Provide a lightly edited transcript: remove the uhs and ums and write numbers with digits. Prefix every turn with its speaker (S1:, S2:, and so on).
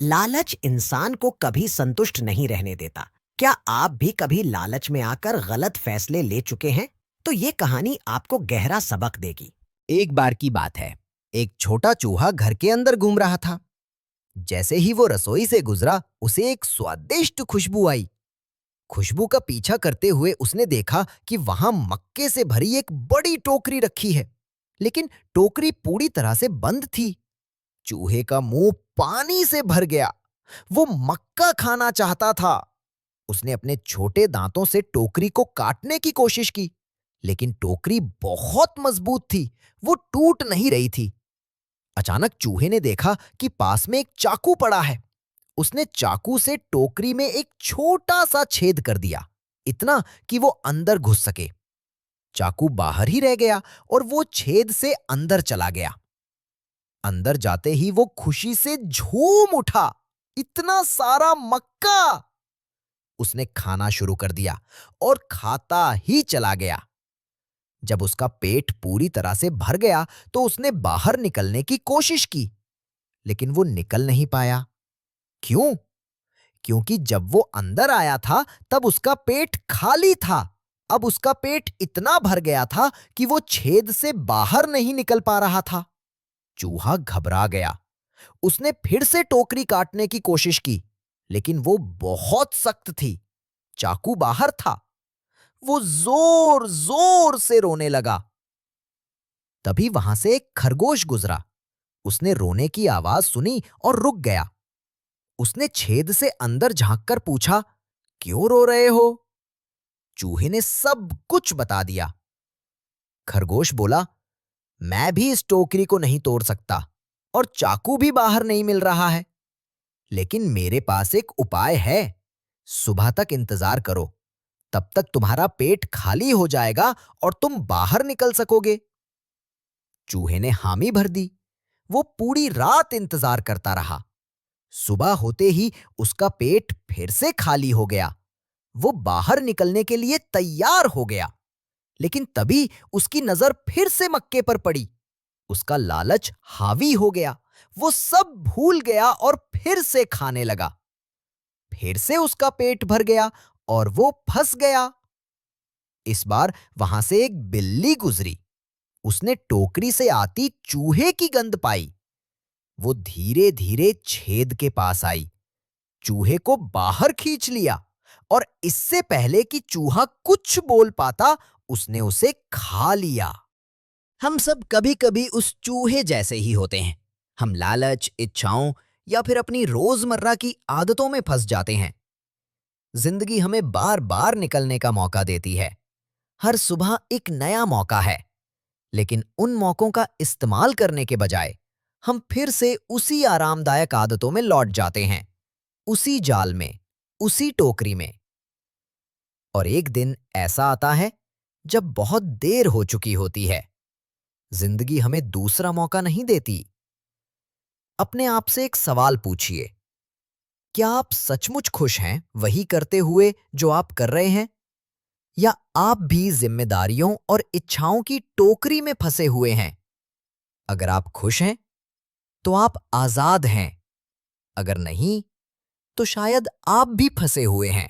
S1: लालच इंसान को कभी संतुष्ट नहीं रहने देता। क्या आप भी कभी लालच में आकर गलत फैसले ले चुके हैं? तो ये कहानी आपको गहरा सबक देगी।
S2: एक बार की बात है। एक छोटा चूहा घर के अंदर घूम रहा था। जैसे ही वो रसोई से गुजरा, उसे एक स्वादिष्ट खुशबू आई। खुशबू का पीछा करते हुए उसने देखा कि वहां मक्के से भरी एक बड़ी टोकरी रखी है, लेकिन टोकरी पूरी तरह से बंद थी। चूहे का मुंह पानी से भर गया। वो मक्का खाना चाहता था। उसने अपने छोटे दांतों से टोकरी को काटने की कोशिश की, लेकिन टोकरी बहुत मजबूत थी। वो टूट नहीं रही थी। अचानक चूहे ने देखा कि पास में एक चाकू पड़ा है। उसने चाकू से टोकरी में एक छोटा सा छेद कर दिया, इतना कि वो अंदर घुस सके। चाकू बाहर ही रह गया और वो छेद से अंदर चला गया। अंदर जाते ही वो खुशी से झूम उठा। इतना सारा मक्का! उसने खाना शुरू कर दिया और खाता ही चला गया। जब उसका पेट पूरी तरह से भर गया तो उसने बाहर निकलने की कोशिश की, लेकिन वो निकल नहीं पाया। क्यों? क्योंकि जब वो अंदर आया था तब उसका पेट खाली था। अब उसका पेट इतना भर गया था कि वो छेद से बाहर नहीं निकल पा रहा था। चूहा घबरा गया। उसने फिर से टोकरी काटने की कोशिश की, लेकिन वो बहुत सख्त थी। चाकू बाहर था। वो जोर जोर से रोने लगा। तभी वहां से एक खरगोश गुजरा। उसने रोने की आवाज सुनी और रुक गया। उसने छेद से अंदर झांककर पूछा, क्यों रो रहे हो? चूहे ने सब कुछ बता दिया। खरगोश बोला, मैं भी इस टोकरी को नहीं तोड़ सकता और चाकू भी बाहर नहीं मिल रहा है, लेकिन मेरे पास एक उपाय है। सुबह तक इंतजार करो, तब तक तुम्हारा पेट खाली हो जाएगा और तुम बाहर निकल सकोगे। चूहे ने हामी भर दी। वो पूरी रात इंतजार करता रहा। सुबह होते ही उसका पेट फिर से खाली हो गया। वो बाहर निकलने के लिए तैयार हो गया, लेकिन तभी उसकी नजर फिर से मक्के पर पड़ी। उसका लालच हावी हो गया। वो सब भूल गया और फिर से खाने लगा। फिर से उसका पेट भर गया और वो फंस गया। इस बार वहां से एक बिल्ली गुजरी। उसने टोकरी से आती चूहे की गंध पाई। वो धीरे धीरे छेद के पास आई, चूहे को बाहर खींच लिया और इससे पहले कि चूहा कुछ बोल पाता, उसने उसे खा लिया। हम सब कभी कभी उस चूहे जैसे ही होते हैं। हम लालच, इच्छाओं या फिर अपनी रोजमर्रा की आदतों में फंस जाते हैं। जिंदगी हमें बार बार निकलने का मौका देती है। हर सुबह एक नया मौका है, लेकिन उन मौकों का इस्तेमाल करने के बजाय हम फिर से उसी आरामदायक आदतों में लौट जाते हैं, उसी जाल में, उसी टोकरी में। और एक दिन ऐसा आता है जब बहुत देर हो चुकी होती है। जिंदगी हमें दूसरा मौका नहीं देती। अपने आप से एक सवाल पूछिए, क्या आप सचमुच खुश हैं वही करते हुए जो आप कर रहे हैं? या आप भी जिम्मेदारियों और इच्छाओं की टोकरी में फंसे हुए हैं? अगर आप खुश हैं तो आप आजाद हैं। अगर नहीं, तो शायद आप भी फंसे हुए हैं।